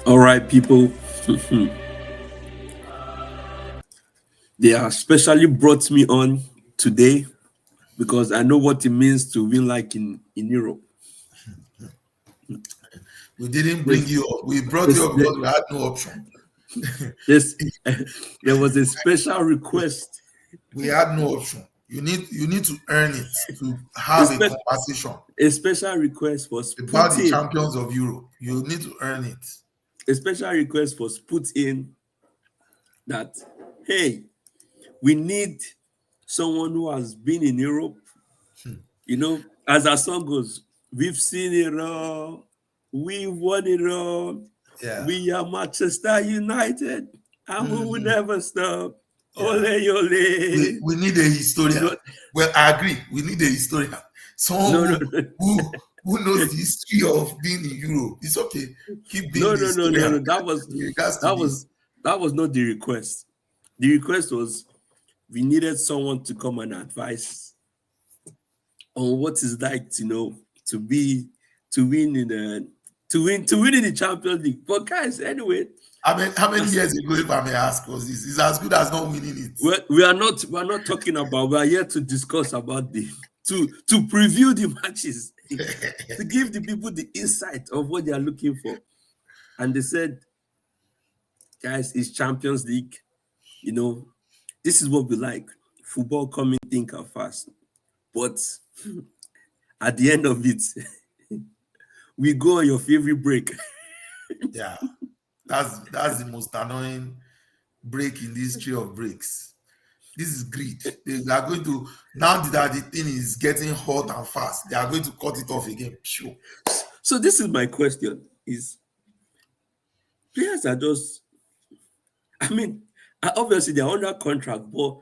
All right, people. They have specially brought me on today because I know what it means to win like in Europe. We didn't bring There's, you up. We brought you there's, up because we had no option. there's, there was a special request, We had no option. You need to earn it to a, have a spe- conversation a special request was about put the in, champions of Europe. You need to earn it. a special request was put in that, hey, we need someone who has been in Europe. As our song goes, we've seen it all, we won it all. Yeah. We are Manchester United, and we will Mhm. never stop. Ole, Yeah. ole. We need a historian. Not, Well, I agree. We need a historian. no, Someone no, who knows the history of being in Europe. It's okay. Keep being no, the no, no, no, no. historian. That was In regards to that this. was that was not the request. The request was we needed someone to come and advise on what it's like to be to win in the to win in the Champions League. But guys, anyway, How many years ago, if I may ask, was this? It's as good as not winning it. we're not talking about. We are here to discuss about the to preview the matches, to give the people the insight of what they are looking for. And they said, guys, it's Champions League. This is what we like. Football coming, think and fast. But at the end of it, we go on your favorite break. Yeah, that's the most annoying break in the history of breaks. This is greed. They are going to, now that the thing is getting hot and fast, they are going to cut it off again. Sure. So this is my question: is players are just, I mean, obviously they're under contract, but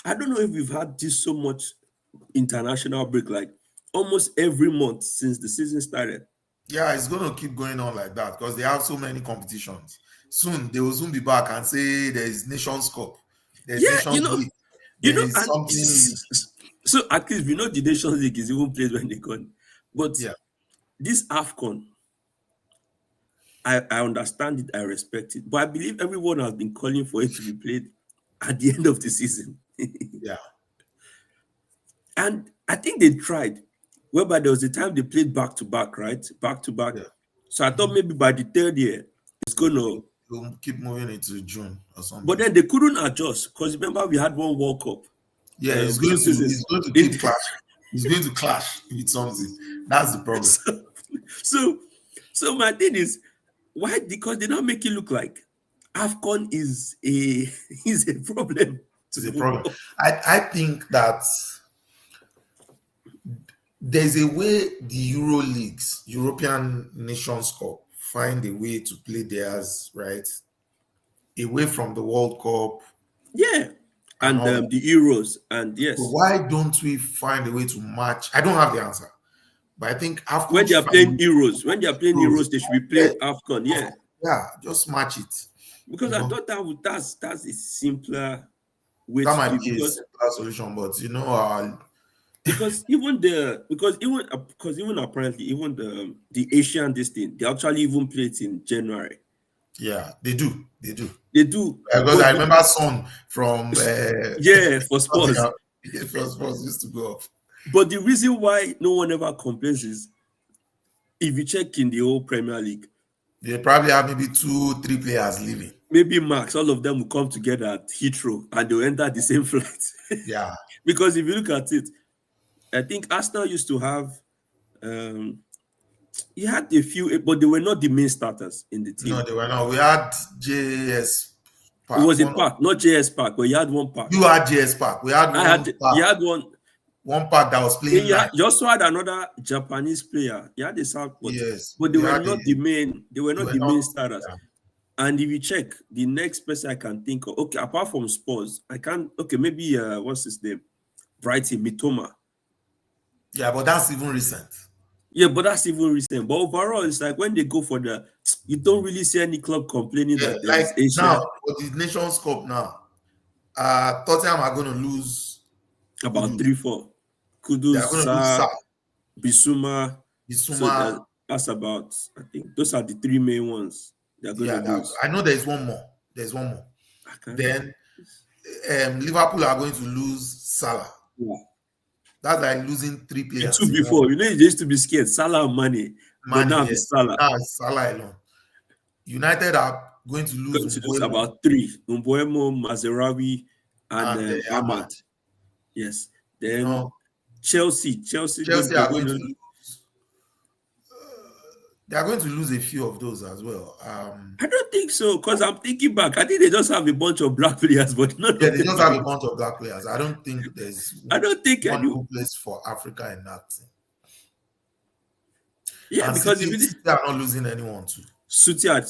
I don't know if we've had this so much international break, like almost every month since the season started. Yeah, it's going to keep going on like that because they have so many competitions. Soon they will soon be back and say there is Nations Cup, there's Yeah, Nations League, there is and something league. so at least we know the Nations League is even played when they gone. But Yeah, this AFCON, I understand it, I respect it, but I believe everyone has been calling for it to be played at the end of the season. yeah, And I think they tried, whereby there was a time they played back to back, right? Back to back. yeah. So I thought maybe by the third year it's gonna, We'll keep moving into June or but something. then they couldn't adjust because remember we had one World Cup. Yeah, Two seasons. it's going to keep It, clashing. It's going to clash with something. That's the problem. so, so my thing is, why? Because they don't make it look like AFCON is a is a problem to It's a problem. football. I think that there's a way the Euro leagues, European Nations Cup, find a way to play theirs, right? Away from the World Cup Yeah, and and all that. the Euros, and So yes, why don't we find a way to match? I don't have the answer, but I think AFCON when they should are find a playing way Euros, when they are playing to close. Euros, they should be Yeah, playing AFCON. Yeah, yeah, just match it. because You I know, thought that's a simpler way that to do might it, be a simpler solution, but because even apparently even the Asian this thing, they actually even play it in January. yeah, they do. They do, Because I but remember Son from yeah, for sports. First used to go off. But the reason why no one ever complains is if you check in the whole Premier League, They probably have maybe 2, 3 players leaving. maybe max all of them will come together at Heathrow and they'll enter the same flight. Yeah, Because if you look at it, I think Arsenal used to have um he had a few, but they were not the main starters in the no, team. they were not. We had JS It Park. was a pack, not JS Park, but you had one pack. You had JS Park. We had I had you had one. one park that was Then playing you, nine. you also had another Japanese player. You had the South, Yes, but they we were had not the main. They were they not were the not. main starters. Yeah. And if you check the next person I can think of, okay, apart from Spurs, I can't. Okay, maybe what's his name? Brighton, Mitoma. Yeah, but that's even recent. Yeah, but that's even recent. But overall, it's like when they go for you don't really see any club complaining Yeah, that like there's Asia. now for the Nations Cup now, Tottenham are going to lose About Kudus. 3-4. They Kudus, are going to lose Sa, Sa, Bisuma. So Bissouma. that's about, I think those are the three main ones. They're going to lose. I know there's one more. There's one more. Okay. Then Liverpool are going to lose Salah. Yeah. That's like losing 3 players. Two before, you know, you used to be scared. Salah and Mane. But now it's Salah. Now it's Salah alone. United are going to lose about 3. Mbuemo, Mazerawi, and Ahmad. Yes. Then Chelsea are going to lose. They are going to lose a few of those as well. I don't think so, because I'm thinking back. I think they just have a bunch of black players, but not. Yeah, they just have a bunch of black players. I don't think there's. I don't think one who plays for Africa in that team. Yeah, and because City are not losing anyone too. City, I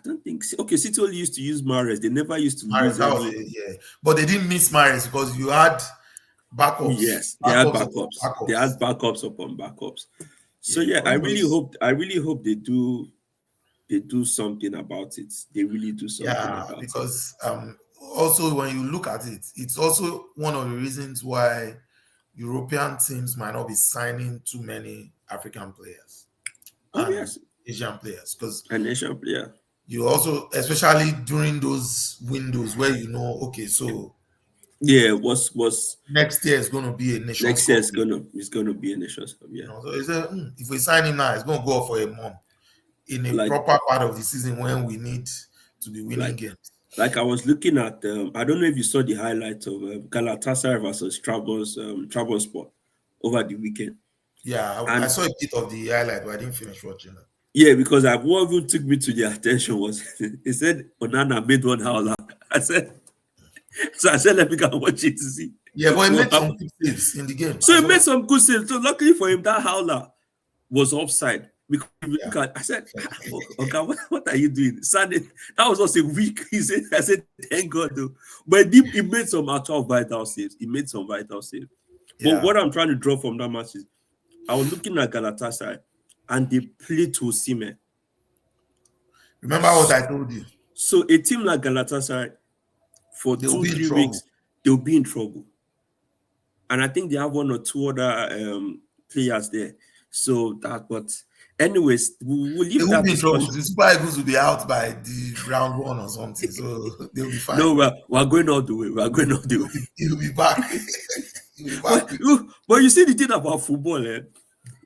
don't think. Okay, City only used to use Mahrez. They never used to Mahrez, lose. But they didn't miss Mahrez because you had backups. Yes, they had backups. They had backups upon backups. So I really hope they do something about it. They really do something about it. Because also when you look at it, it's also one of the reasons why European teams might not be signing too many African players. Asian players. Because an Asian player. You also, especially during those windows where so was next year is going to be a Nations Cup. Next year is going to be a Nations Cup. Yeah. So if we sign him now, it's going to go for a month in a proper part of the season when we need to be winning games. Like I was looking at, I don't know if you saw the highlight of Galatasaray versus Trabzonspor over the weekend. Yeah, I saw a bit of the highlight, but I didn't finish watching it. Yeah, because what even took me to the attention was he said Onana made one howler. I said, let me go and watch it to see. Yeah, but he made some good saves in the game. So he made some good saves. So luckily for him, that howler was offside. Because I said, okay, what are you doing? Sunday, that was also weak. I said, thank God though. But he made some actual vital saves. But what I'm trying to draw from that match is I was looking at Galatasaray and they played to Osimhen. Remember what I told you? So a team like Galatasaray, for 2-3 weeks, they'll be in trouble. And I think they have 1 or 2 other players there. So but anyways, we'll leave that. The Super Eagles will be out by the round 1 or something, so they'll be fine. No, we're going all the way. He'll be back. But you see the thing about football,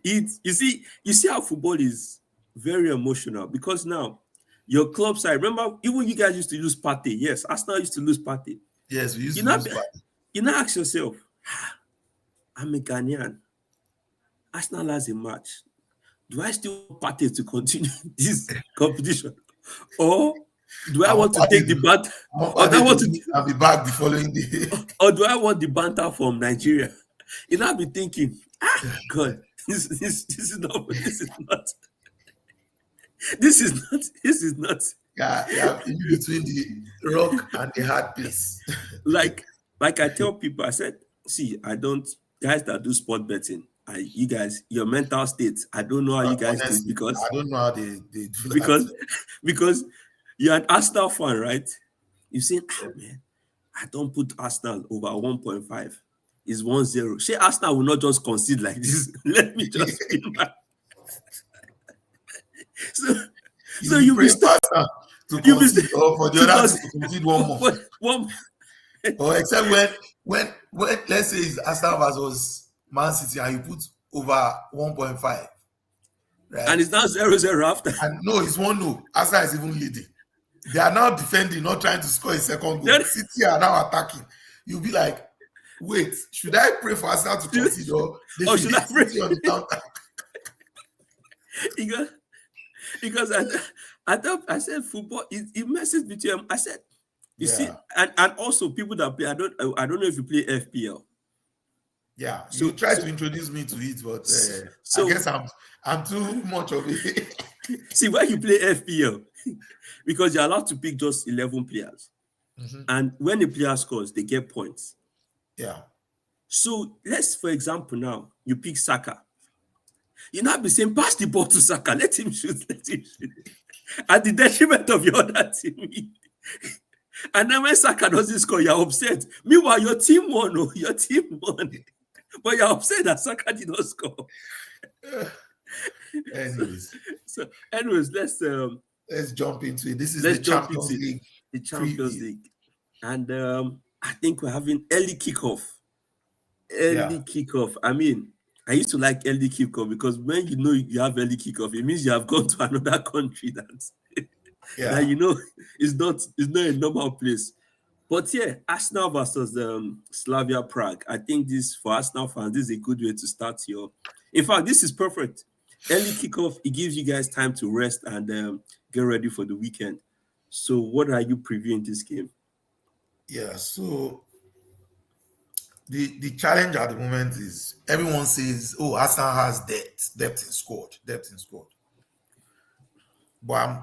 you see how football is very emotional, because now your club side, remember, even you guys used to lose Partey. Yes, Arsenal used to lose Partey. Yes, we used to lose Partey. You now ask yourself, I'm a Ghanaian. Arsenal has a match. Do I still want Partey to continue this competition? Or do I want to take the banter? Or do I want to I'll be back the following day? Or do I want the banter from Nigeria? You know, I'll be thinking, God, this is not. Yeah, in between the rock and the hard place. like I tell people, I said, see, guys that do sport betting, you guys, your mental state, I don't know how you guys do, because I don't know how they do that. Because you're an Arsenal fan, right? You say, man, I don't put Arsenal over 1.5. It's 1-0. Say Arsenal will not just concede like this. Let me just spin back. So you be faster to concede, or for the other to concede one more. One. Or except when let's say it's Arsenal versus Man City and you put over 1.5, right? And it's now 0-0 after. And no, it's 1-0. Arsenal is even leading. They are now defending, not trying to score a second goal. City are now attacking. You'll be like, wait, should I pray for Arsenal to concede, or they should I pray on the counter? Because I said football, it messes with you. I said, you see, and also people that play, I don't know if you play FPL. Yeah, so you try to introduce me to it, but I guess I'm too much of it. See, when you play FPL, because you're allowed to pick just 11 players, and when the player scores, they get points. Yeah. So let's, for example, now you pick Saka. You now be saying, pass the ball to Saka, let him shoot. At the detriment of your other team. And then when Saka doesn't score, you're upset. Meanwhile, your team won. But you're upset that Saka did not score. Anyways. So, let's let's jump into it. This is the Let's jump Champions into League the Champions preview. League. And I think we're having early kickoff. Yeah, Early kickoff. I mean, I used to like early kickoff because when you know you have early kickoff, it means you have gone to another country that yeah, you know is not a normal place. But yeah, Arsenal versus Slavia Prague. I think this for Arsenal fans, this is a good way to start your. In fact, this is perfect. Early kickoff, it gives you guys time to rest and get ready for the weekend. So, what are you previewing this game? yeah. So the challenge at the moment is everyone says, "Oh, Arsenal has depth in squad, depth in squad." But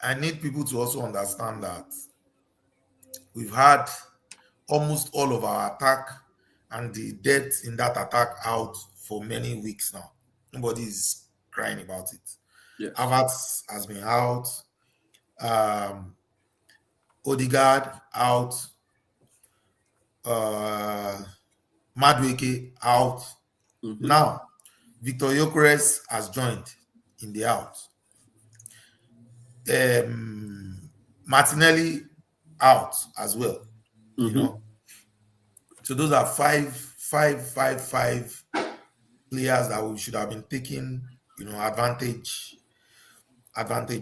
I need people to also understand that we've had almost all of our attack and the depth in that attack out for many weeks now. Nobody's crying about it. Yes. Havertz has been out. Um, Odegaard out. Uh, Madueke out. Mm-hmm. Now, Victor Gyökeres has joined in the out. Martinelli out as well. You Mm-hmm. know, so those are five players that we should have been taking, advantage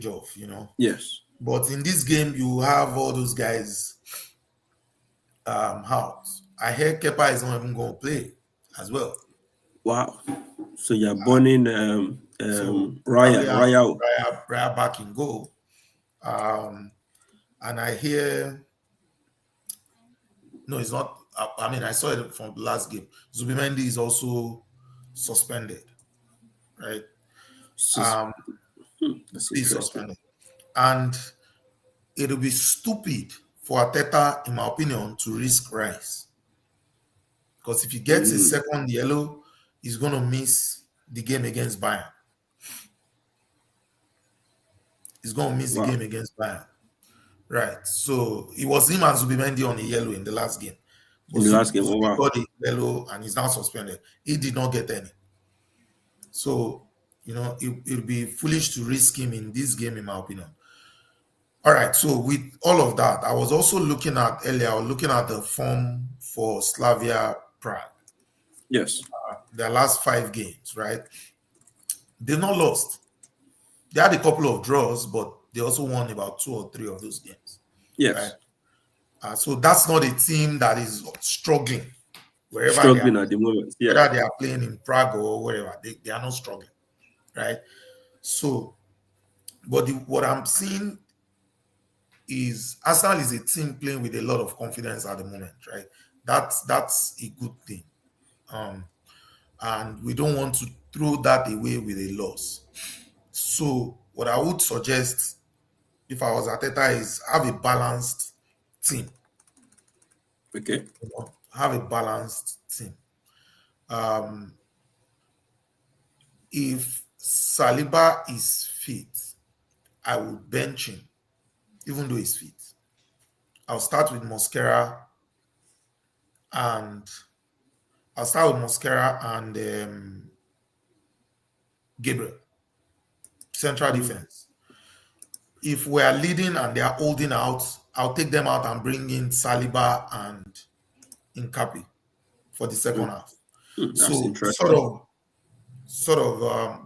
of. Yes. But in this game, you have all those guys out. I hear Kepa is not even going to play as well. Wow. So you're burning So probably Raya. have Raya. Raya back in goal. And I hear, no, it's not. I mean, I saw it from the last game. Zubimendi is also suspended, right? Sus- Um, That's he's interesting. suspended. And it'll be stupid for Arteta, in my opinion, to risk Rice. Because if he gets a Mm. second yellow, he's going to miss the game against Bayern. He's going to miss the Wow. game against Bayern. Right. So it was him and Zubimendi on a yellow in the last game. But In the last game. Oh, Zubi wow. got a yellow and he's now suspended. He did not get any. So, it'll be foolish to risk him in this game, in my opinion. All right. So with all of that, I was also looking at the form for Slavia Prague. Yes. Their last 5 games, right? They've not lost. They had a couple of draws, but they also won about 2 or 3 of those games, right? Yes. So that's not a team that is struggling wherever they are, Struggling at the moment. Yeah. whether they are playing in Prague or wherever. They are not struggling, right? So, but what I'm seeing is Arsenal is a team playing with a lot of confidence at the moment, right? That's a good thing, and we don't want to throw that away with a loss. So, what I would suggest if I was Arteta is have a balanced team. Okay. Have a balanced team. Um, if Saliba is fit, I would bench him, even though he's fit. I'll start with Mosquera and Gabriel, central Mm. defense. If we are leading and they are holding out, I'll take them out and bring in Saliba and Incapi for the second Mm. half. That's So interesting.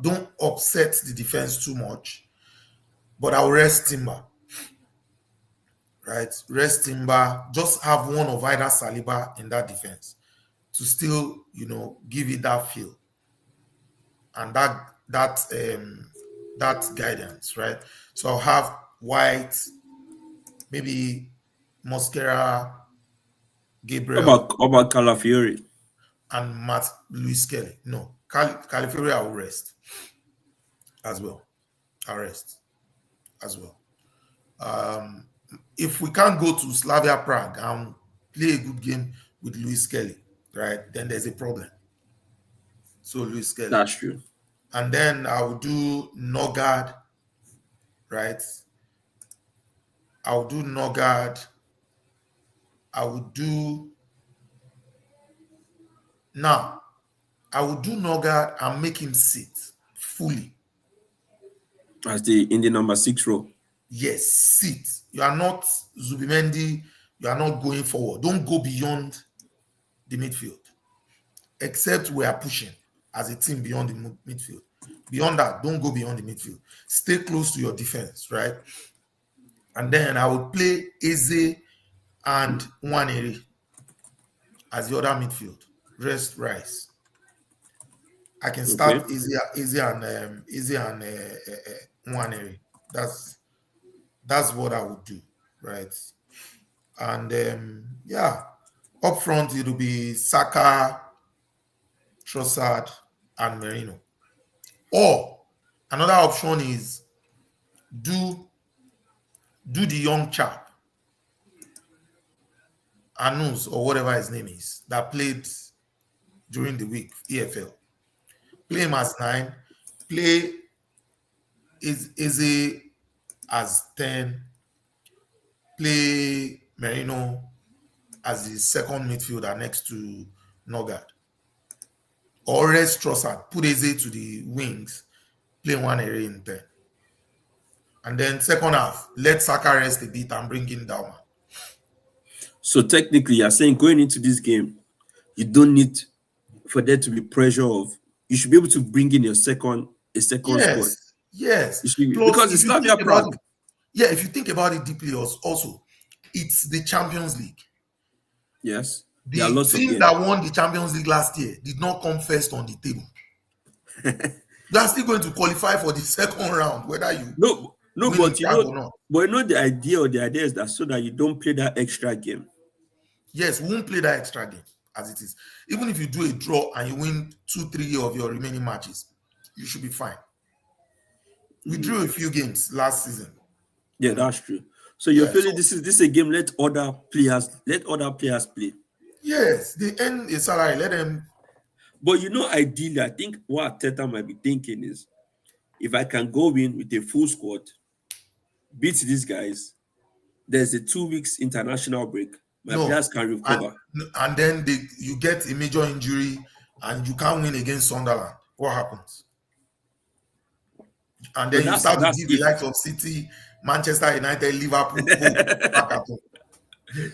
don't upset the defense too much, but I'll rest Timber, right? Rest Timber, just have one of either Saliba in that defense to still, give it that feel and that guidance, right? So I'll have White, maybe Mosquera, Gabriel, How about Calafiori? and Matt Luis Kelly. No, Califury I will rest as well. I'll rest as well. Um, if we can't go to Slavia Prague and play a good game with Luis Kelly, right, then there's a problem. So Luis Kelly. That's true. And then I will do Nogard, right? I'll do Nogard. I will do now. I will do Nogard and make him sit fully. as in the number 6 row. Yes, sit. You are not Zubimendi. You are not going forward. Don't go beyond the midfield, except we are pushing as a team beyond the midfield. Beyond that, don't go beyond the midfield. Stay close to your defense, right? And then I would play Eze and Nwaneri as the other midfield. Rest Rice. I can start Okay. Eze and Nwaneri. That's what I would do, right? And yeah, up front it'll be Saka, Trossard, and Merino. Or another option is do the young chap, Anus or whatever his name is, that played during the week, EFL. Play him as 9, play Eze as 10, play Merino as the second midfielder next to Nogard. Or rest Trossard, put Eze to the wings, play one area in 10. And then second half, let Saka rest a bit and bring in Dauman. So technically, you're saying going into this game, you don't need for there to be pressure of. You should be able to bring in a second squad. Yes. Plus, because it's Slavia Prague. Yeah, if you think about it deeply, also, it's the Champions League. Yes. The team that won the Champions League last year did not come first on the table. You are still going to qualify for the second round, whether you but the idea is that so that you don't play that extra game. Yes, we won't play that extra game as it is. Even if you do a draw and you win 2-3 of your remaining matches, you should be fine. We drew a few games last season. Yeah, that's true. So you're feeling this is a game. Let other players play. Yes, they earn a salary. Let them. But ideally, I think what Teta might be thinking is, if I can go in with a full squad, beat these guys, there's a 2 weeks international break. My players can recover. And then you get a major injury and you can't win against Sunderland. What happens? And then you start to give the likes of City, Manchester United, Liverpool, back at home.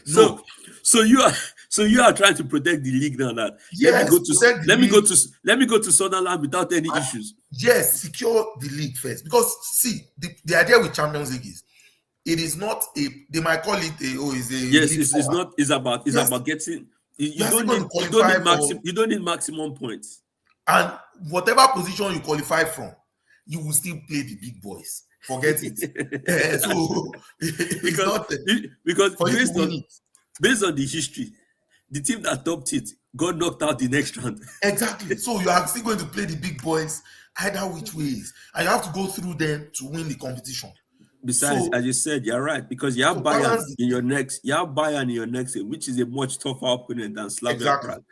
No. So you are trying to protect the league now. That yes, let me go to Sunderland without any issues. Yes, secure the league first, because see the idea with Champions League is it is not they might call it it's about getting you don't need maximum points, and whatever position you qualify from, you will still play the big boys. Forget it. So because based on the history, the team that topped it got knocked out the next round. Exactly. So you are still going to play the big boys either which ways, and you have to go through them to win the competition. Besides, as you said, you're right, because you have Bayern in your next game, which is a much tougher opponent than Slavia Prague.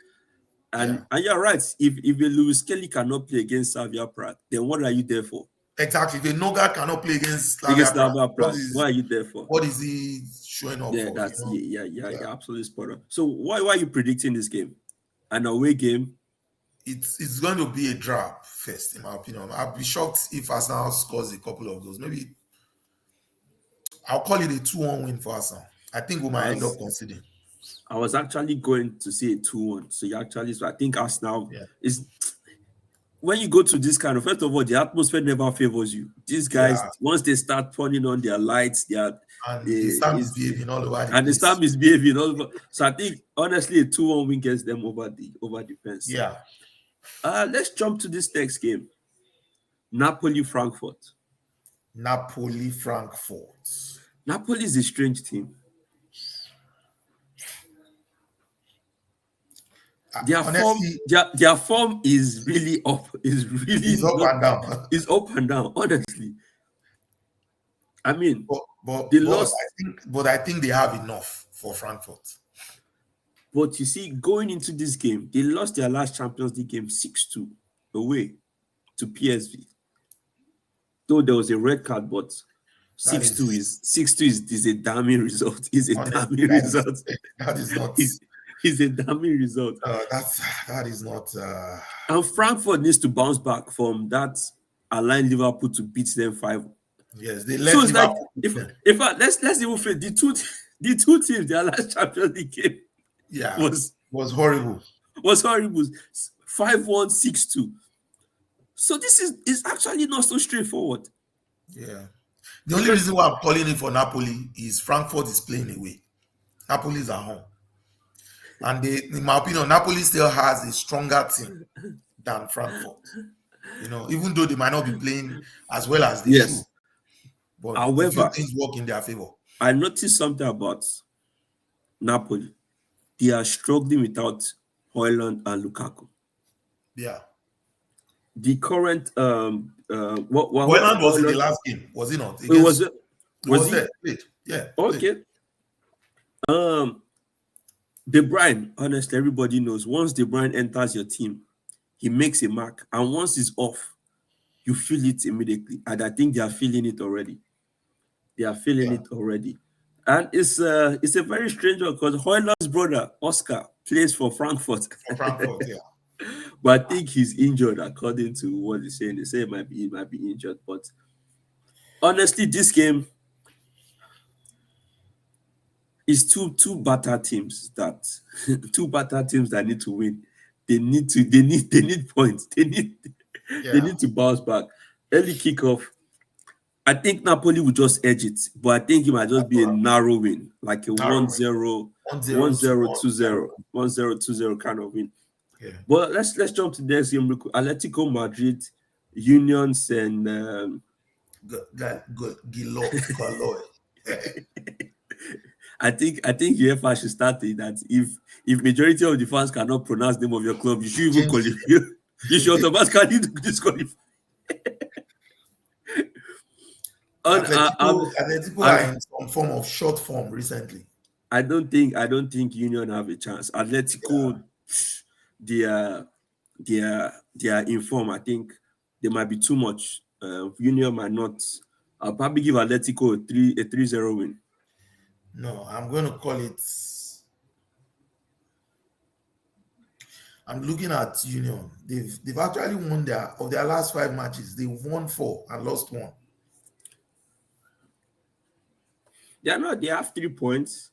And you're right. If a Lewis Kelly cannot play against Slavia Prague, then what are you there for? Exactly. If a Noga cannot play against Slavia Prague, what are you there for? What is he showing up for? You're absolutely spot on. So why are you predicting this game? An away game? It's going to be a draw first, in my opinion. I'll be shocked if Arsenal scores a couple of those. Maybe I'll call it a 2-1 win for Arsenal. I think we might end up conceding. I was actually going to say a 2-1. So I think Arsenal is. When you go to this kind of, first of all, the atmosphere never favors you. These guys, once they start turning on their lights, they start misbehaving all over. And they start misbehaving all over. So I think honestly, a 2-1 win gets them over the fence. Yeah. Let's jump to this next game. Napoli-Frankfurt. Napoli-Frankfurt. Napoli is a strange team. Their form is really up. It's up and down. It's up and down, honestly. I mean, I think they have enough for Frankfurt. But you see, going into this game, they lost their last Champions League game 6-2 away to PSV. Though there was a red card, but 6-2 is a damning result. It's a damning result. That is not. It's a damning result. That is not. And Frankfurt needs to bounce back from that aligned Liverpool to beat them 5. Yes, they let So it's like Liverpool. if let's even say the two teams their last Champions League game Yeah, was horrible. horrible. 5-1, 6-2. So this is actually not so straightforward. Yeah. The only reason why I'm calling it for Napoli is Frankfurt is playing away. Napoli is at home. And in my opinion, Napoli still has a stronger team than Frankfurt. Even though they might not be playing as well as they should. But a few However, things work in their favor. I noticed something about Napoli. They are struggling without Højlund and Lukaku. Yeah. The current Højlund was in the last game, was he not? Was he? Played. Yeah. Okay. De Bruyne, honestly, everybody knows once De Bruyne enters your team, he makes a mark, and once he's off, you feel it immediately. And I think they are feeling it already. And it's a very strange one because Højlund's brother Oscar plays for Frankfurt. Yeah. But I think he's injured, according to what they're saying. They say he might be injured. But honestly, this game is two battered teams that need to win. They need points. They need to bounce back. Early kickoff. I think Napoli will just edge it, but I think it might just be a narrow win, like a 1-0, 1-0, 2-0, 1-0, 2-0 kind of win. Yeah. But let's jump to the next game. Atletico Madrid, Unions, and I think Uefa should start it that if majority of the fans cannot pronounce the name of your club, you should even qualify. You should automatically disqualify. Atletico are in some form of short form recently. I don't think Union have a chance. Atletico, they are in form. I think they might be too much. Union might not. I'll probably give Atletico a 3-0 win. No, I'm going to call it. I'm looking at Union. They've actually won their last 5 matches. They've won 4 and lost 1. They have 3 points.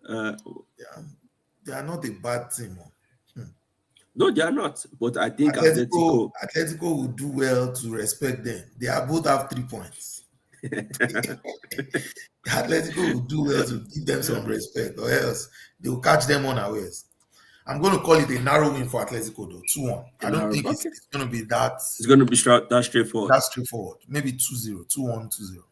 They are not a bad team. No, they are not. But I think Atletico will do well to respect them. They both have 3 points. Atletico will do well to give them some respect, or else they will catch them unawares. I'm going to call it a narrow win for Atletico, though. 2-1. I don't think it's going to be that. It's going to be that straightforward. That's straightforward. Maybe 2-0, 2-1, 2-0.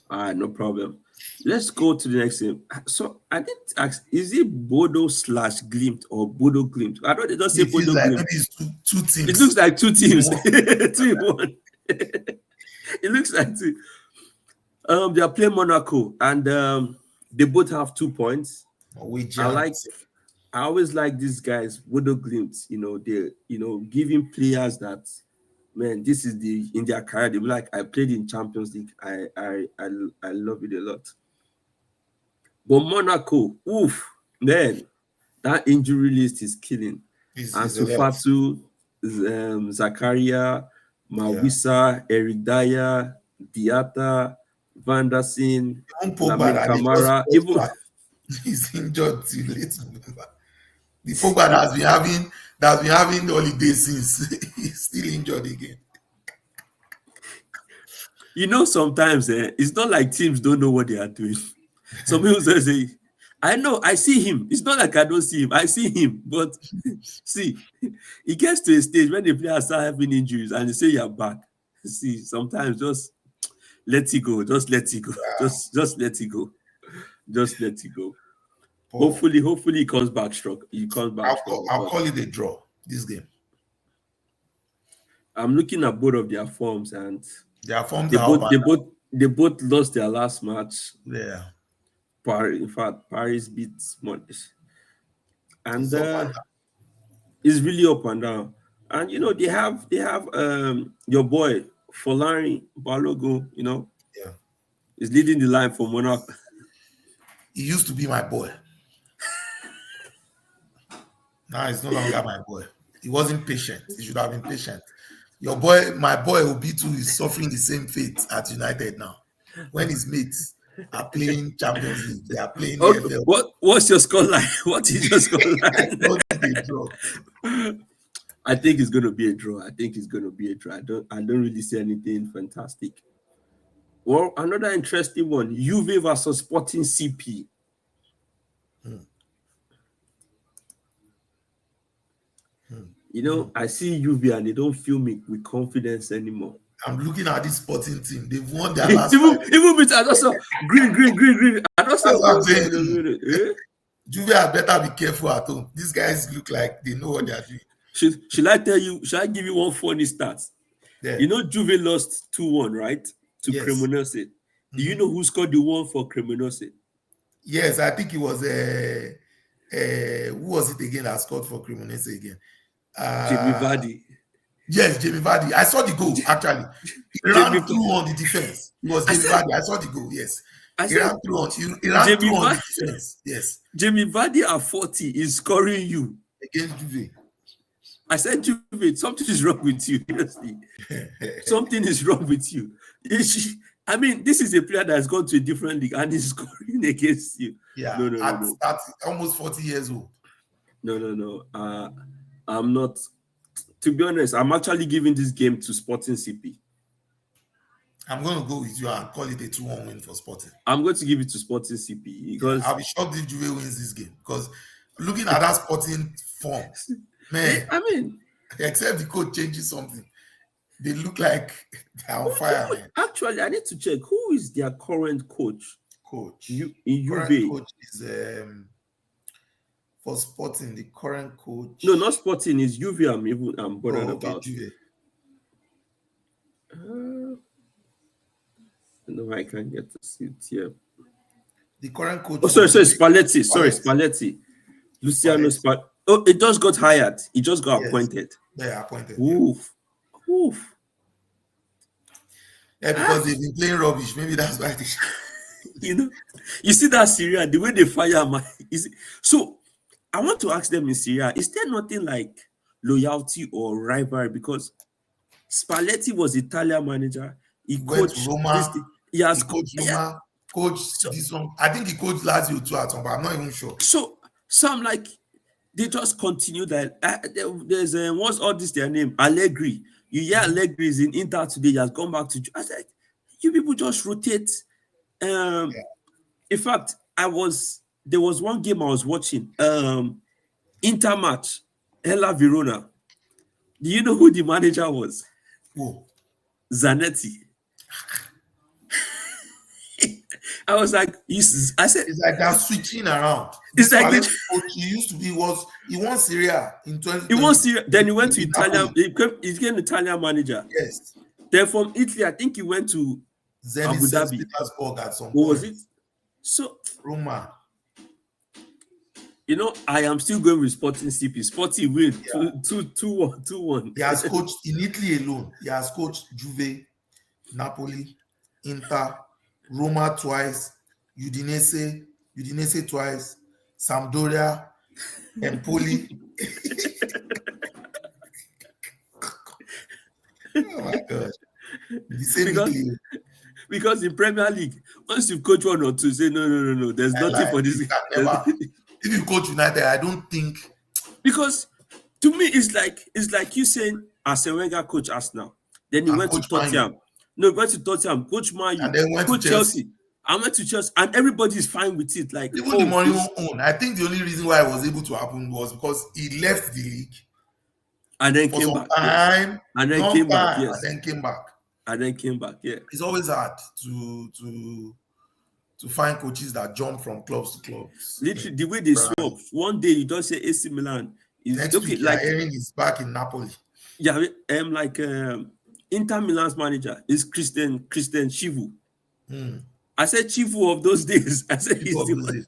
All right, no problem. Let's go to the next game. So I didn't ask, is it Bodo/Glimt or Bodo Glimt? I don't. They don't say Bodo Glimt. Maybe it's two teams. It looks like 2 teams. 2-1. It looks like 2. They are playing Monaco, and they both have 2 points. I always like these guys, Bodo Glimt. They giving players that, man, this is in their career. They be like, I played in Champions League. I love it a lot. But Monaco, man, that injury list is killing. Ansu Fati, Zakaria, Mawissa, Eric Dyer, Diatta, Van der Seen, Lamine Camara. He's injured till late November. The Pogba that's been having the holiday since he's still injured again. Sometimes it's not like teams don't know what they are doing. Some people say, I know, I see him. It's not like I don't see him. I see him. But see, it gets to a stage when the players start having injuries and they say you're back. See, sometimes just let it go. Just let it go. Wow. Just let it go. Just let it go. Hopefully he comes back strong. I'll call it a draw this game. I'm looking at both of their forms, and their forms they both lost their last match. Yeah. In fact, Paris beat Monaco. And it's really up and down. And they have your boy Folari Balogun, Yeah. is leading the line for Monaco. He used to be my boy. Now he's no longer my boy. He wasn't patient. He should have been patient. Your boy, my boy Obitu is suffering the same fate at United now. When his mates are playing Champions League, they are playing Okay, EFL. what's your scoreline? What is your I scoreline? don't think they draw. I think it's going to be a draw. I think it's going to be a draw. I don't really see anything fantastic. Well, another interesting one: Juve versus Sporting CP. You know, I see Juve and they don't fill me with confidence anymore. I'm looking at this Sporting team. They've won their last even with I also green. I don't say That's what I'm saying. Juve had better be careful at home. These guys look like they know what they are doing. Should I tell you? Should I give you one funny stat? Yeah. You know, Juve lost 2-1, right? To Cremonese. Do you know who scored the one for Cremonese? Yes, I think it was who was it again that scored for Cremonese again? Jamie Vardy. Yes, Jamie Vardy. I saw the goal actually. He ran through on the defense. It was Jamie Vardy. I saw the goal. Yes, he ran through on the defense. Yes. Jamie Vardy at 40 is scoring you against Juve. I said, Juve, something is wrong with you. Honestly, something is wrong with you. I mean, this is a player that has gone to a different league and is scoring against you. Yeah, no. At almost 40 years old. No. I'm not. To be honest, I'm actually giving this game to Sporting CP. I'm going to go with you and call it a 2-1 win for Sporting. I'm going to give it to Sporting CP because I'll be shocked if Juve wins this game because looking at that Sporting form, man. I mean, except the coach changes something, they look like they're on fire. Man. Actually, I need to check who is their current coach. In Juve. Coach is for Sporting. The current coach. No, not Sporting. Is Juve. I'm bothered about. Juve. No, I can't get to see it here. The current coach. Oh, sorry, Spalletti. Sorry, Spalletti. Luciano Spalletti. Oh, it just got hired. He just got appointed. Yeah, appointed. Oof. Yeah, because they've been playing rubbish. Maybe that's why they. You see that Syria, the way they fire man. So I want to ask them in Syria, is there nothing like loyalty or rivalry? Because Spalletti was Italian manager. He coached Roma. He has coached Roma. Coached this one. I think he coached Lazio too at some, but I'm not even sure. So I'm like, they just continue that. There's what's all this their name? Allegri. You hear Allegri is in Inter today. He has gone back to. I said, you people just rotate. In fact, there was one game I was watching. Inter match, Hellas Verona. Do you know who the manager was? Who? Zanetti. I was like, I said, it's like they're switching around. It's like he used to be he won Syria in 20. He won Syria. Then he went to Italian. He became Italian manager. Yes. Then from Italy, I think he went to Abu Dhabi. Petersburg at some point. What was it? So Roma. I am still going with Sporting CP. Sporting win 2-1. He has coached in Italy alone. He has coached Juve, Napoli, Inter, Roma twice, Udinese twice, Sampdoria, Empoli. Oh my God. Because in Premier League, once you've coached one or two, say no, there's nothing for this. If you coach United, I don't think. Because to me, it's like you saying Arsene Wenger coach Arsenal. Then he went to Tottenham. No, he went to Tottenham, coach Man U, and then went coach to Chelsea. I went to Chelsea, and everybody's fine with it. Like even the Mourinho own. I think the only reason why it was able to happen was because he left the league and then came back. And then came back. Yes. And then came back. Yeah. It's always hard to find coaches that jump from clubs to clubs. Literally, the way they swap. One day you don't say AC Milan. Next week, like Erin is back in Napoli. Yeah, like Inter Milan's manager is Christian Chivu. I said Chivu of those days. I said he's the one.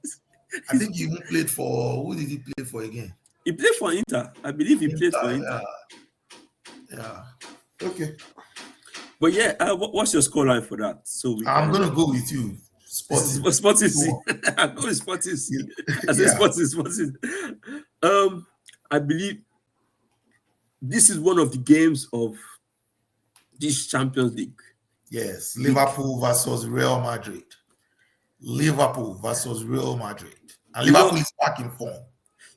I think he even played for. Who did he play for again? He played for Inter. I believe he played for Inter. Yeah. Okay. But yeah, what's your scoreline for that? So I'm gonna go with you. Sporting C. I'm going with Sporting C. I said Sporting. I believe this is one of the games of This Champions League. Yes, Liverpool versus Real Madrid. Liverpool versus Real Madrid. And Liverpool is back in form.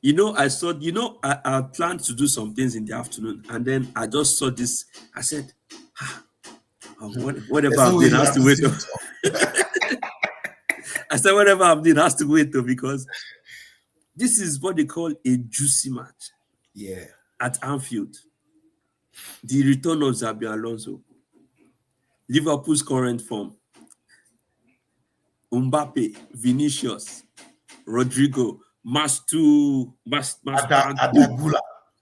I planned to do some things in the afternoon, and then I just saw this. I said, whatever I'm doing has to wait. I said, whatever I'm doing has to wait, because this is what they call a juicy match. Yeah. At Anfield. The return of Xabi Alonso. Liverpool's current form. Mbappe, Vinicius, Rodrigo,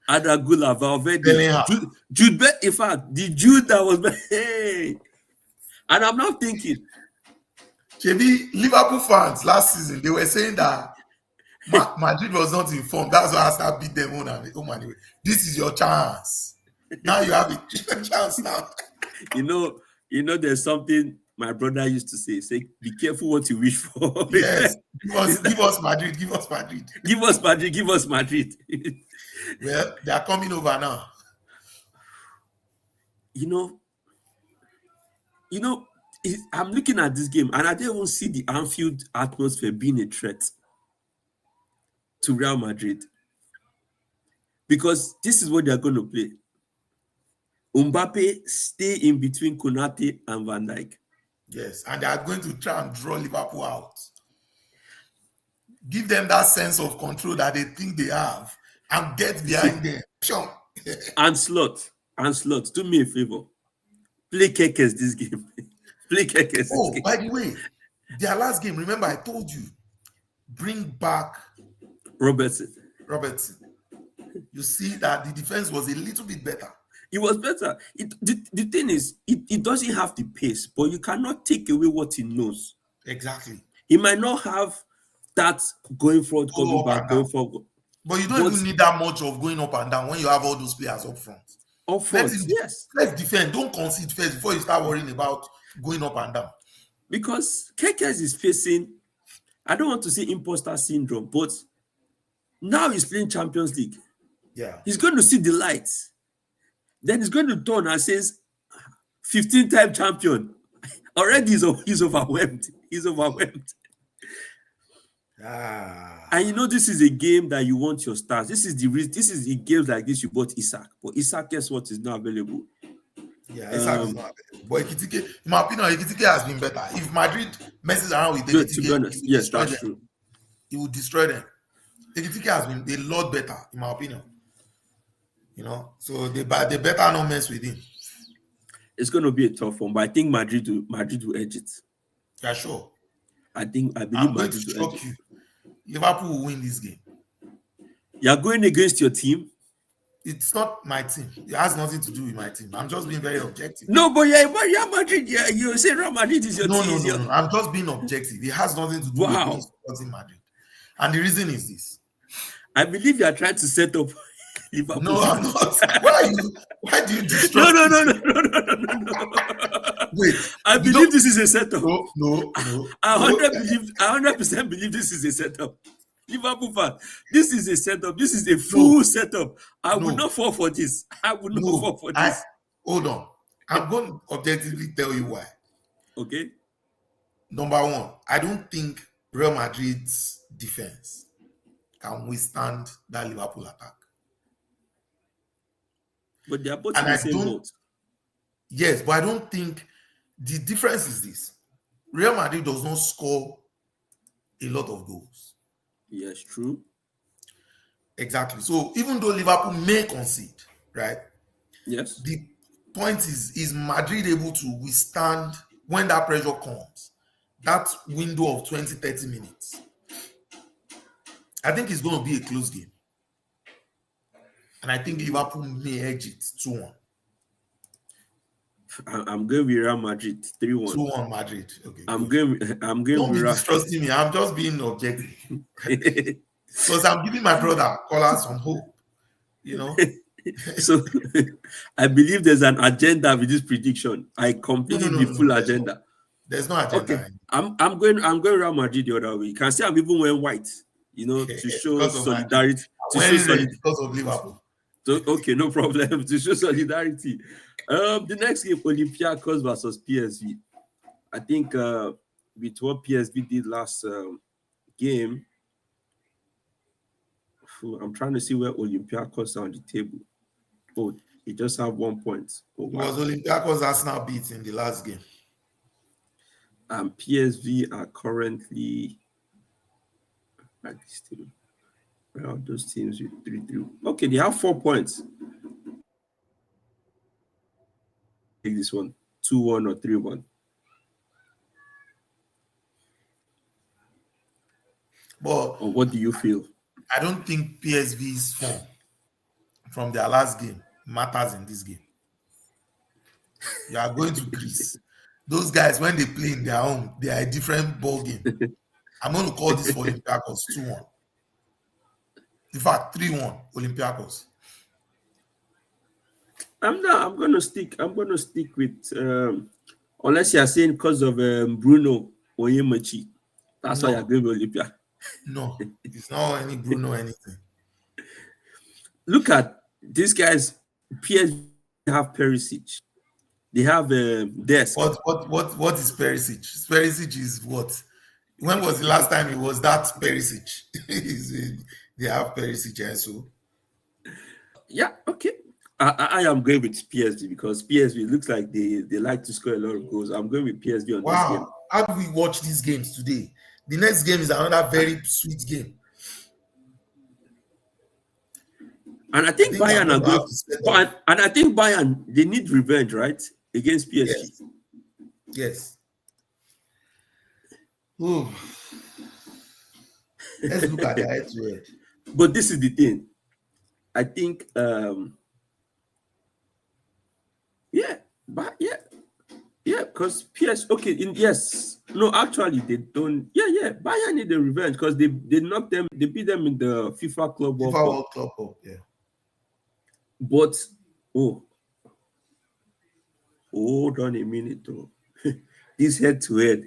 Adagula, Valverde, Jude, in fact, the Jude that was, hey. And I'm now thinking, JB, Liverpool fans last season, they were saying that Madrid was not informed. That's why I started beat them on anyway. This is your chance. Now you have a chance now. There's something my brother used to say, be careful what you wish for. Yes. Give us Madrid. Give us Madrid. Give us Madrid. Give us Madrid. Well, they are coming over now. I'm looking at this game and I don't even see the Anfield atmosphere being a threat to Real Madrid, because this is what they're going to play. Mbappe stay in between Konate and Van Dijk. Yes, and they are going to try and draw Liverpool out. Give them that sense of control that they think they have and get behind them. Sure. And Slot, do me a favor. Play Kekes this game. Play Kekes. Oh, by the way, their last game, remember I told you, bring back Robertson. You see that the defense was a little bit better. It was better. The thing is, it doesn't have the pace, but you cannot take away what he knows. Exactly. He might not have that going forward, coming back, going forward. But you don't even need that much of going up and down when you have all those players up front. Yes. Let's defend. Don't concede first before you start worrying about going up and down. Because Kekes is facing, I don't want to say imposter syndrome, but now he's playing Champions League. Yeah. He's going to see the lights. Then he's going to turn and says, 15-time champion. Already he's overwhelmed. He's overwhelmed. And this is a game that you want your stars. This is the games like this you bought Isak. But Isak, guess what, is not available. Yeah, Isak is not available. But Ekitike, in my opinion, Ekitike has been better. If Madrid messes around with Ekitike, to be honest, yes, that's true. He will destroy them. Ekitike has been a lot better, in my opinion. So they better not mess with him. It's going to be a tough one, but I think Madrid will edge it. Yeah, sure. I believe Madrid will edge it. Liverpool will win this game. You're going against your team? It's not my team. It has nothing to do with my team. I'm just being very objective. No, but Real Madrid. Yeah, you say Real Madrid is your team. No. I'm just being objective. It has nothing to do with Madrid. And the reason is this. I believe you are trying to set up Liverpool. No, I'm not. Why do you destroy? No. Wait. I believe this is a setup. No. I 100% believe this is a setup. Liverpool fan, this is a setup. This is a full setup. I will not fall for this. Hold on. I'm going to objectively tell you why. Okay. Number one, I don't think Real Madrid's defense can withstand that Liverpool attack. But they are both in the same boat. Yes, but I don't think the difference is this. Real Madrid does not score a lot of goals. Yes, true. Exactly. So even though Liverpool may concede, right? Yes. The point is Madrid able to withstand when that pressure comes? That window of 20, 30 minutes. I think it's going to be a close game. And I think Liverpool may edge it 2-1. I'm going with Real Madrid 3-1. 2-1 Madrid. Okay. I'm going. Don't be distrusting me. I'm just being objective. Because I'm giving my brother Kola some hope. So I believe there's an agenda with this prediction. I completed the full agenda. There's no agenda. Okay. I'm going Real Madrid the other way. You can see I'm even wearing white, to show solidarity. Because of Liverpool. So, okay, no problem. To show solidarity. The next game, Olympiacos versus PSV. I think with what PSV did last game, I'm trying to see where Olympiacos are on the table. Oh, they just have 1 point. Oh, It was Olympiacos Arsenal beat in the last game. And PSV are currently at this team. Where are those teams with 3-3? Okay, they have 4 points. Take this one 2-1 or 3-1. But Or what do you feel? I don't think PSV's form from their last game matters in this game. You are going to Greece. Those guys, when they play in their home, they are a different ball game. I'm going to call this for Olympiacos 2-1. In fact, 3-1 Olympiacos. I'm gonna stick with unless you are saying because of Bruno Onyemachi. That's why you're going with Olympia. No, it's not any Bruno anything. Look at these guys. PSV have Perisic. They have Desk. What is Perisic? Perisic is what? When was the last time it was that Perisic? They have Perisic and so. Yeah, okay. I am going with PSV because PSV looks like they like to score a lot of goals. I'm going with PSV on this game. How do we watch these games today? The next game is another very sweet game. And I think Bayern are good. And I think Bayern, they need revenge, right? Against PSG. Yes. Ooh. Let's look at the head to head. But this is the thing. I think because PS actually they don't. Bayern need the revenge because they knocked them, they beat them in the FIFA Club World Cup, yeah. But hold on a minute though. This head to head,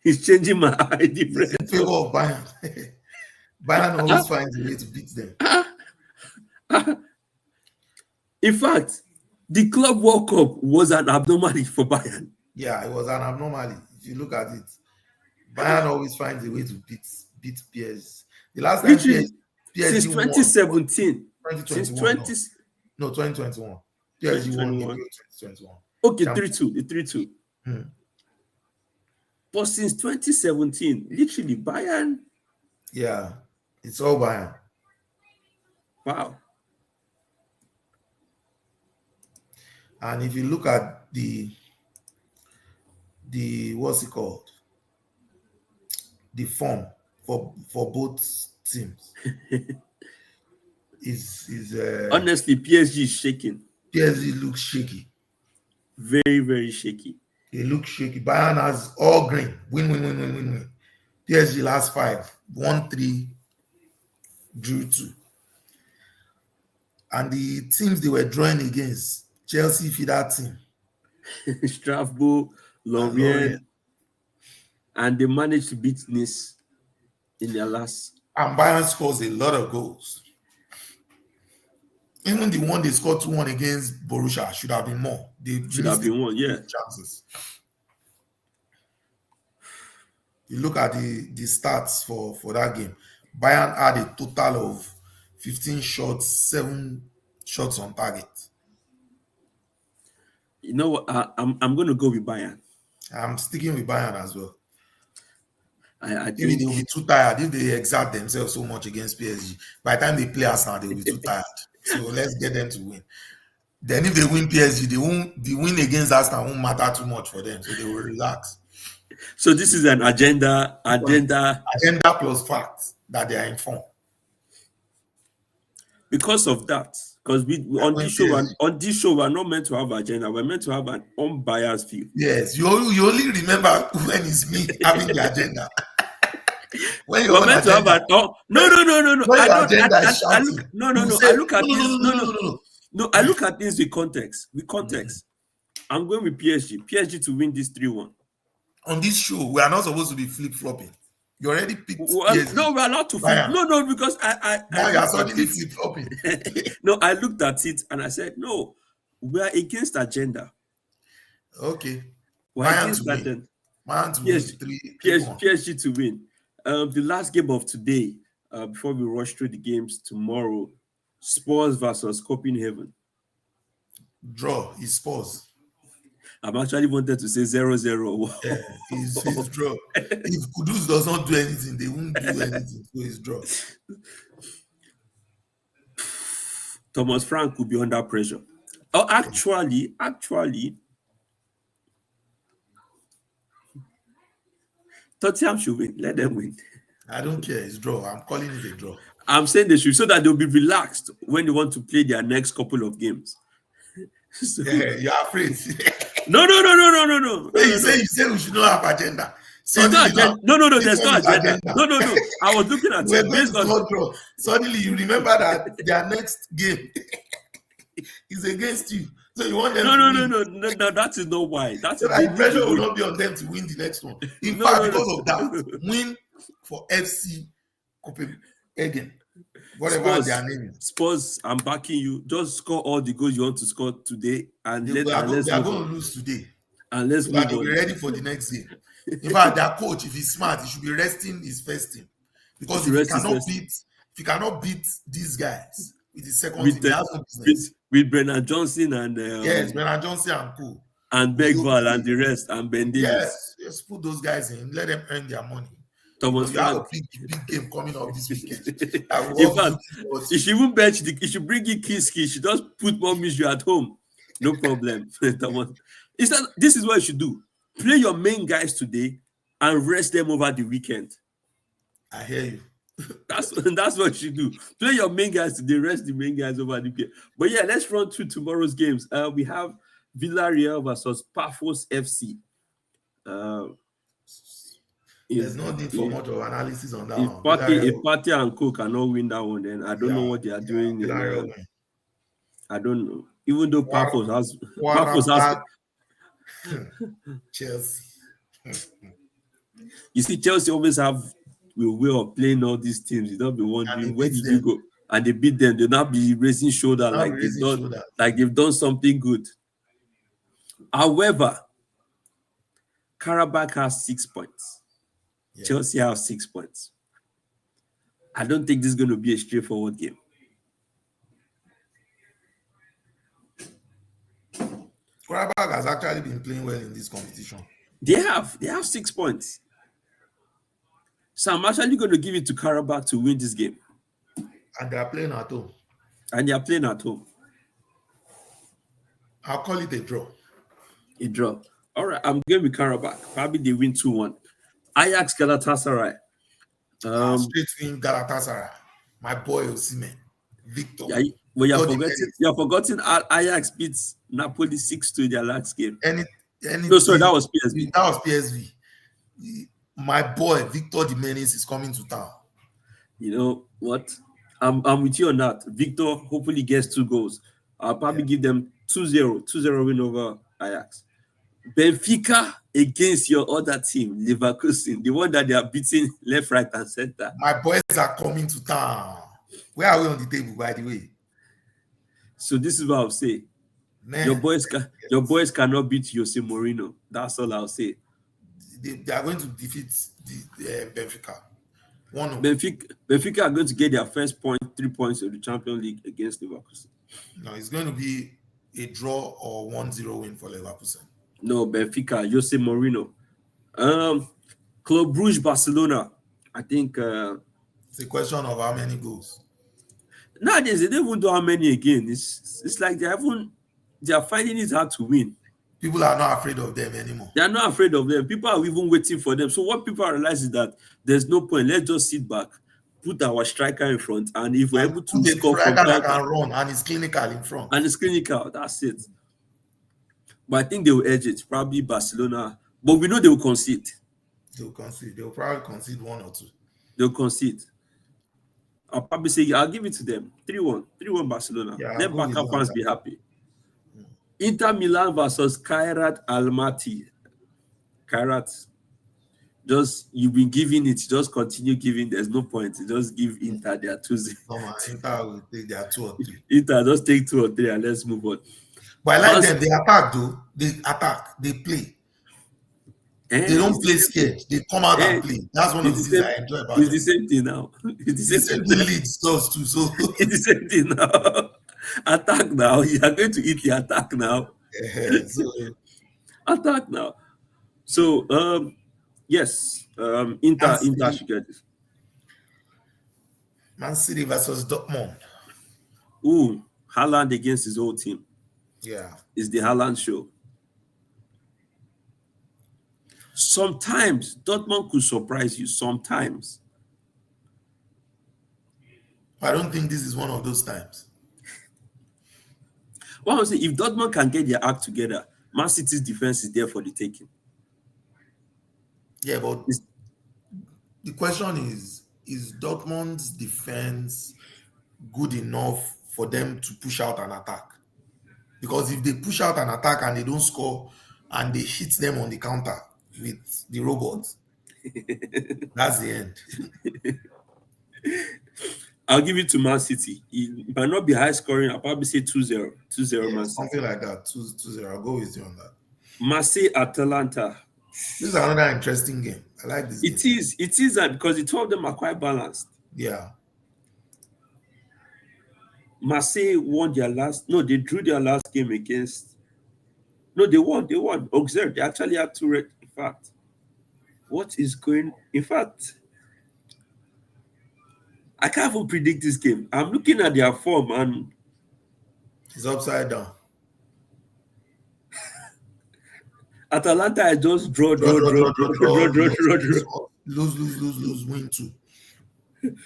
he's changing my eye different. In favor of Bayern. Bayern always finds a way to beat them. In fact, the Club World Cup was an abnormality for Bayern. Yeah, it was an abnormality. If you look at it, Bayern always finds a way to beat PSG. The last time PSG since 2017. Won, 2021. Since 2021. PSG won in 2021. Okay, 3-2. The 3-2. But since 2017, literally Bayern. Yeah, it's all Bayern. Wow. And if you look at the what's it called? The form for both teams is honestly, PSG is shaking. PSG looks shaky. Very, very shaky. They look shaky. Bayern has all green. Win. PSG last 5. 1-3, drew 2. And the teams they were drawing against, Chelsea feed that team. Strasbourg, Lorient. And they managed to beat Nice in their last. And Bayern scores a lot of goals. Even the one they scored 2-1 against Borussia should have been more. They should have been one, yeah. Chances. You look at the stats for that game. Bayern had a total of 15 shots, 7 shots on target. You know what? I'm going to go with Bayern. I'm sticking with Bayern as well. I think they will be too tired if they exert themselves so much against PSG. By the time they play Arsenal, they will be too tired. So let's get them to win. Then if they win PSG, the win against Arsenal won't matter too much for them. So they will relax. So this is an agenda plus facts that they are informed. Because of that, because on this show we're not meant to have agenda. We're meant to have an unbiased view. Yes, you only remember when it's me having the agenda. When you're meant to have an no. I look at things with context. I'm going with PSG. PSG to win this 3-1. On this show, we are not supposed to be flip-flopping. You already picked Well, PSG. no, we're allowed to flip. Bayern. No, because Now I you are looked at suddenly it. flip-flopping. No, I looked at it and I said, no, we are against agenda. Okay. We're Bayern against to win. agenda. Bayern to win. 3-1. PSG to win. The last game of today, before we rush through the games tomorrow, Spurs versus Copenhagen. Draw. He Spurs. I'm actually wanted to say 0-0. Yeah, he's draw. If Kudus does not do anything, they won't do anything. So he's draw. Thomas Frank will be under pressure. Oh, actually, Tottenham should win. Let them win. I don't care. It's draw. I'm calling it a draw. I'm saying they should, so that they'll be relaxed when they want to play their next couple of games. So, Yeah, you're afraid. no. You say we should not have agenda. No, there's no agenda. No. I was looking at We're it going based to on score draw. Suddenly you remember that their next game is against you. So you want them to win. no. That is not why. That's So that the pressure will not be on them to win the next one. In fact, because of that, win for FC Copenhagen. Whatever their name is. Spurs, I'm backing you. Just score all the goals you want to score today, and they are going to lose today. And let's so that they'll be ready for the next game. In fact, their coach, if he's smart, he should be resting his first team. Because if he cannot beat these guys with his second team, he has no business. With Brennan Johnson and yes, Brennan Johnson and Co. And Begval and the rest and Ben Davis. Yes, put those guys in, let them earn their money. Thomas Frank. You have a big game coming up this weekend. In fact, if she won't bench, if she bring in Kinski, she just put more Mizu at home. No problem. This is what you should do. Play your main guys today and rest them over the weekend. I hear you. That's what you do. Play your main guys today, rest the main guys over the weekend. But yeah, let's run through tomorrow's games. We have Villarreal versus Pafos FC. There's no need for much of analysis on that if one. If Party and Co cannot win that one, then I don't know what they are doing. I don't know. Even though Pafos has Chelsea. You see, Chelsea always have a way of playing all these teams. You don't be wondering where did you go, and they beat them. They'll not be raising shoulder like they've done something good. However, Karabakh has 6 points. Yeah. Chelsea has 6 points. I don't think this is going to be a straightforward game. Karabakh has actually been playing well in this competition. They have 6 points. So I'm actually going to give it to Karabakh to win this game. And they are playing at home. I'll call it a draw. A draw. All right, I'm going with Karabakh. Probably they win 2-1. Ajax Galatasaray. Straight win Galatasaray. My boy Osimhen. Victor. Yeah, well, you're forgetting Ajax beats Napoli 6-2 in their last game. No, sorry, that was PSV. That was PSV. My boy Victor the Menace is coming to town. You know what? I'm with you on that. Victor hopefully gets 2 goals. I'll probably give them 2-0 win over Ajax. Benfica against your other team, Leverkusen, the one that they are beating left, right, and center. My boys are coming to town. Where are we on the table, by the way? So this is what I'll say. Man. Your boys cannot beat Jose Mourinho. That's all I'll say. They are going to defeat the Benfica. Benfica are going to get their first 3 points of the Champions League against Leverkusen. No, it's going to be a draw or 1-0 win for Leverkusen. No, Benfica, Jose Mourinho. Club Brugge, Barcelona. I think it's a question of how many goals. Nowadays, they don't even do how many again. It's like they are finding it hard to win. People are not afraid of them anymore. They are not afraid of them. People are even waiting for them. So what people realize is that there's no point. Let's just sit back, put our striker in front, and if we're able to score from that can run and is clinical in front. And it's clinical, that's it. But I think they will edge it, probably Barcelona. But we know they will concede. They will concede. They will probably concede 1 or 2. They'll concede. I'll probably say, I'll give it to them. 3-1. 3-1 Barcelona. Yeah, let Barca fans be happy. Inter Milan versus Kairat Almaty. Kairat. Just you've been giving it, just continue giving. There's no point. Just give Inter their 2-0. Come on, Inter will take their 2 or 3. Inter just take 2 or 3 and let's move on. But I like Once, them. They attack though. They attack. They play. They don't play scared. They come out and play. That's one of the things I enjoy about them. It's the same thing now. It's the same thing Leeds does too. So it's the same thing now. Attack now. You are going to eat the attack now. Attack now. So yes, Inter should get this. Man City versus Dortmund. Ooh, Haaland against his whole team. Yeah. It's the Haaland show. Sometimes Dortmund could surprise you. Sometimes. I don't think this is one of those times. Well, I'm saying, if Dortmund can get their act together, Man City's defense is there for the taking. Yeah, but the question is Dortmund's defense good enough for them to push out an attack? Because if they push out an attack and they don't score and they hit them on the counter with the robots, that's the end. I'll give it to Man City. It might not be high scoring. I'll probably say 2-0. 2-0 Man City. Something like that. 2-0. I'll go with you on that. Marseille Atalanta. This is another interesting game. I like this game. It is that because the two of them are quite balanced. Yeah. Marseille won their last. No, they drew their last game against. No, they won. Auxerre. They actually had 2 red. In fact, what is going? In fact, I can't even predict this game. I'm looking at their form and it's upside down. Atalanta I just draw. Lose, win 2.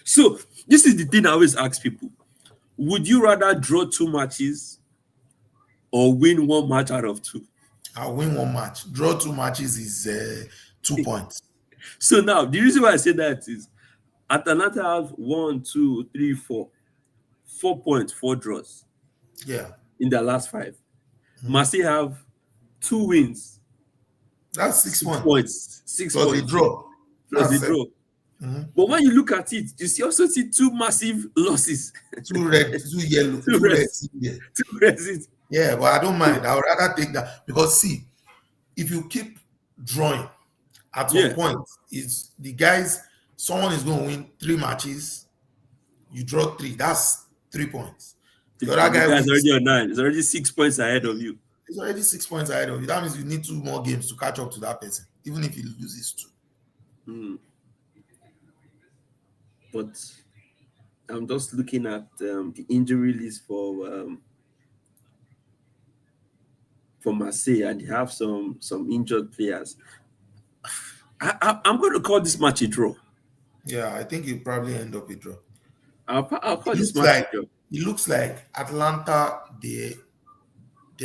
So this is the thing I always ask people. Would you rather draw 2 matches or win 1 match out of 2? I'll win 1 match. Draw 2 matches is 2 points. So now the reason why I say that is Atalanta have 1, 2, 3, 4. 4 points, 4 draws. Yeah. In their last 5. Marseille have 2 wins. That's 6 points. 6 plus points. A draw. Plus a draw. But when you look at it, you also see 2 massive losses. 2 red, 2 yellow, 2 reds. 2 reds. Yeah, but I don't mind. I would rather take that because see, if you keep drawing at some point, it's the guys. Someone is going to win 3 matches. You draw 3. That's 3 points. The other guy is already on 9. It's already 6 points ahead of you. It's already 6 points ahead of you. That means you need 2 more games to catch up to that person, even if he loses 2. But I'm just looking at the injury list for Marseille, and they have some injured players. I'm going to call this match a draw. Yeah, I think it'll probably end up a draw. I'll call this match a draw. It looks like Atlanta, they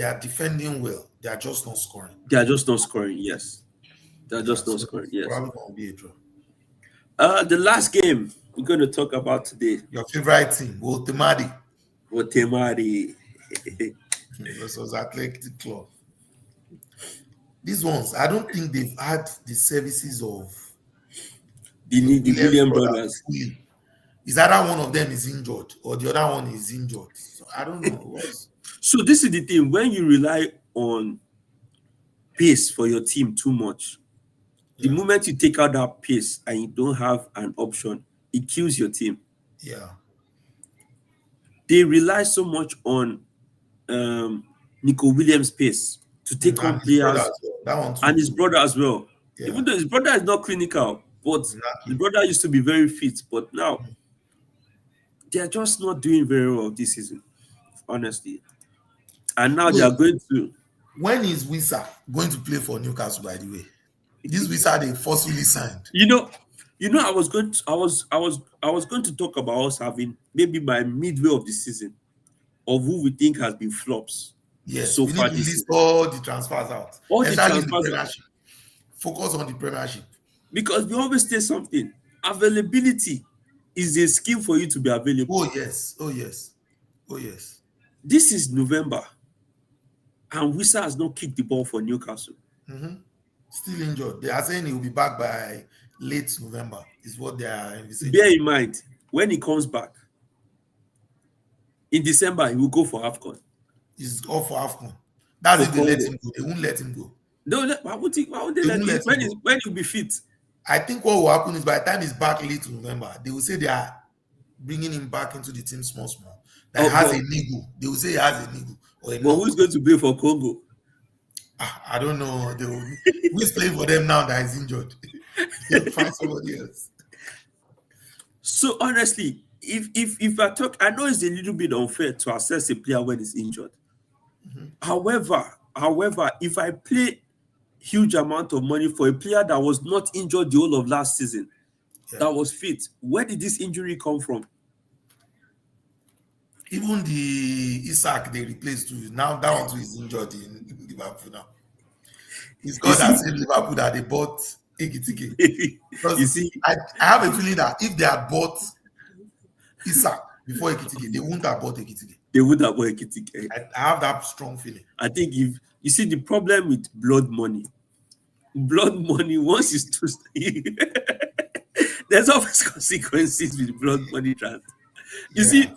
are defending well. They are just not scoring. They are just not scoring, yes. They are just not scoring, yes. Probably going to be a draw. The last game we're going to talk about today. Your favorite team, Wotemadi. Versus Athletic Club. These ones, I don't think they've had the services of the William brothers. Is either one of them is injured or the other one is injured. So I don't know. So this is the thing. When you rely on pace for your team too much, the moment you take out that pace and you don't have an option, it kills your team. Yeah. They rely so much on Nico Williams' pace to take on players, and his brother as well. Yeah. Even though his brother is not clinical, but his brother used to be very fit. But now they are just not doing very well this season, honestly. And now they are going to. When is Wisa going to play for Newcastle? By the way, this Wisa they forcefully signed. You know, I was going to talk about us having maybe by midway of the season of who we think has been flops. Yes, so we need to list all the transfers out. Focus on the Premiership. Because we always say something. Availability is a skill for you to be available. Oh yes. This is November, and Wisa has not kicked the ball for Newcastle. Still injured. They are saying he will be back by late November. Is what they are Bear envisaging. in mind, when he comes back in December, he will go for AFCON. He's off for AFCON. That's For if they let Congo. him go. They won't let him go. Why would they They let won't him let him go. when he'll be fit? I think what will happen is by the time he's back late November, they will say they are bringing him back into the team small, small. That he Oh, has a niggle. They will say he has a niggle or a but who's knock. going to play for Congo? I don't know. They will, who's playing for them now that is injured? They'll find somebody else. So honestly, if I talk, I know it's a little bit unfair to assess a player when he's injured. However, if I play huge amount of money for a player that was not injured the whole of last season, Yeah. that was fit, where did this injury come from? Even the Isaac they replaced too. Now that one too is injured in Liverpool now. It's You God that see, saved Liverpool that they bought Ekitike. you Because see, I have a feeling that if they had bought Isaac before Ekitike, they wouldn't have bought Ekitike. they would have bought Ekitike. I have that strong feeling. I think if you see the problem with blood money once it's too there's always consequences with blood money transfer. Yeah.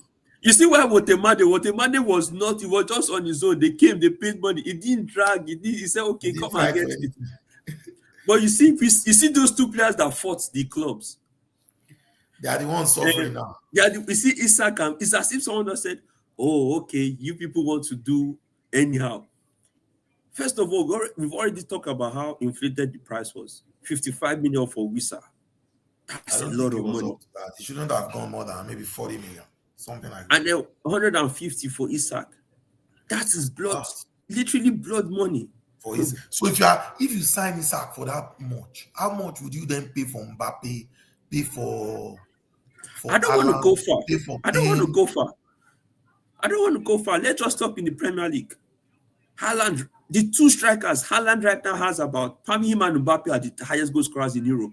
You see why Wotemade was not, he was just on his own. They came, they paid money, he didn't drag, he said, He okay, didn't come and fight get for it. anything. But you see those two players that fought the clubs. They are the ones suffering now. Yeah, you see Isaac, and it's as if someone just said, oh, okay, you people want to do anyhow. First of all, we've already talked about how inflated the price was. 55 million for Wisa. I That's a don't lot think it of was money. up to that. It shouldn't have gone more than maybe 40 million, something like And that. then 150 for Isaac. That is blood, Ah, literally blood money. for his, so if you sign Isaac for that much, how much would you then pay for Mbappe, pay for I don't want to Alan, go far. pay for I don't want to Payne? go far. I don't want to go far. Let's just stop in the Premier League. Haaland, the two strikers, Haaland right now has about, probably him and Mbappe are the highest goal scorers in Europe.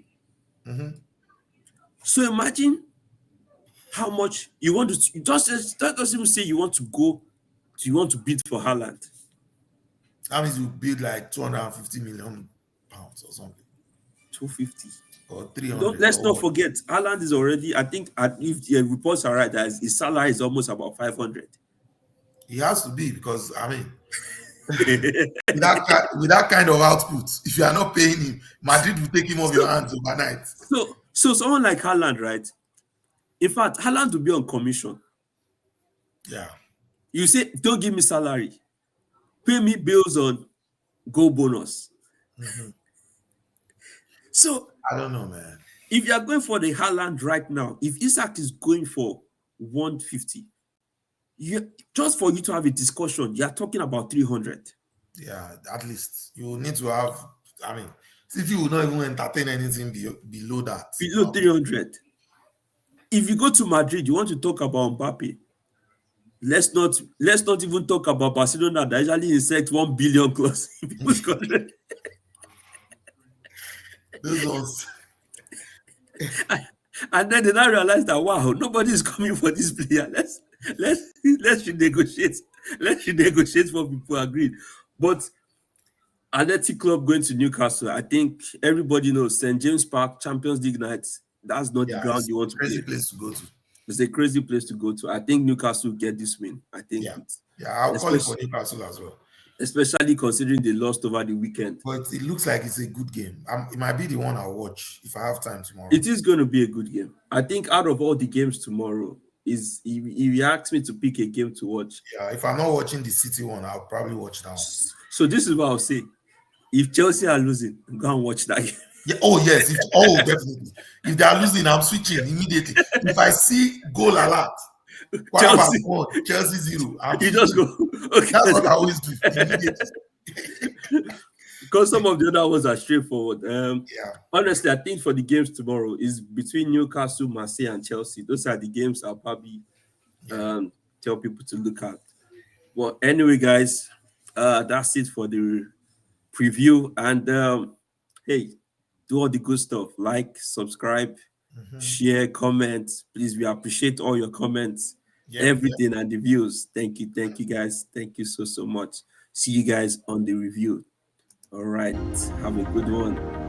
So imagine how much you want to, that doesn't even say you want to bid for Haaland. That means you bid like 250 million pounds or something, 250. or 300 Let's or not what. forget, Haaland is already, I think, if the reports are right, that his salary is almost about 500. He has to be because I mean, with that kind of output, if you are not paying him, Madrid will take him off your hands overnight. So someone like Haaland, right? In fact, Haaland will be on commission. Yeah. You say, don't give me salary. Pay me bills on goal bonus. So I don't know, man. if you are going for the Haaland right now, if Isaac is going for 150, just for you to have a discussion, you are talking about 300. Yeah, at least you need to have. I mean, City will not even entertain anything below that. Below 300. If you go to Madrid, you want to talk about Mbappe. Let's not even talk about Barcelona that usually insect 1 billion clause in people's contract. Those ones. And then they now realize that wow, nobody is coming for this player. Let's renegotiate. Let's renegotiate what people agreed. But Athletic Club going to Newcastle, I think everybody knows St. James Park, Champions League nights. That's not the Yeah, ground it's you want a to crazy play. place to go to. It's a crazy place to go to. I think Newcastle get this win. I think Yeah, it's I'll call it for especially, Newcastle as well. especially considering they lost over the weekend. But it looks like it's a good game. It might be the one I'll watch if I have time tomorrow. It is going to be a good game. I think out of all the games tomorrow, if you ask me to pick a game to watch. Yeah, if I'm not watching the City one, I'll probably watch that one. So this is what I'll say. If Chelsea are losing, go and watch that game. Yeah. Oh yes. Definitely. If they are losing, I'm switching immediately. If I see goal alert, Chelsea, Chelsea 0, I'm you switching. just go. Okay, That's what I always do immediately. Because some of the other ones are straightforward. Yeah. Honestly, I think for the games tomorrow is between Newcastle, Marseille, and Chelsea. Those are the games I'll probably tell people to look at. Well, anyway, guys, that's it for the preview. And hey, do all the good stuff. Like, subscribe, share, comment. Please, we appreciate all your comments, everything, and the views. Thank you, guys. Thank you so much. See you guys on the review. All right. Have a good one.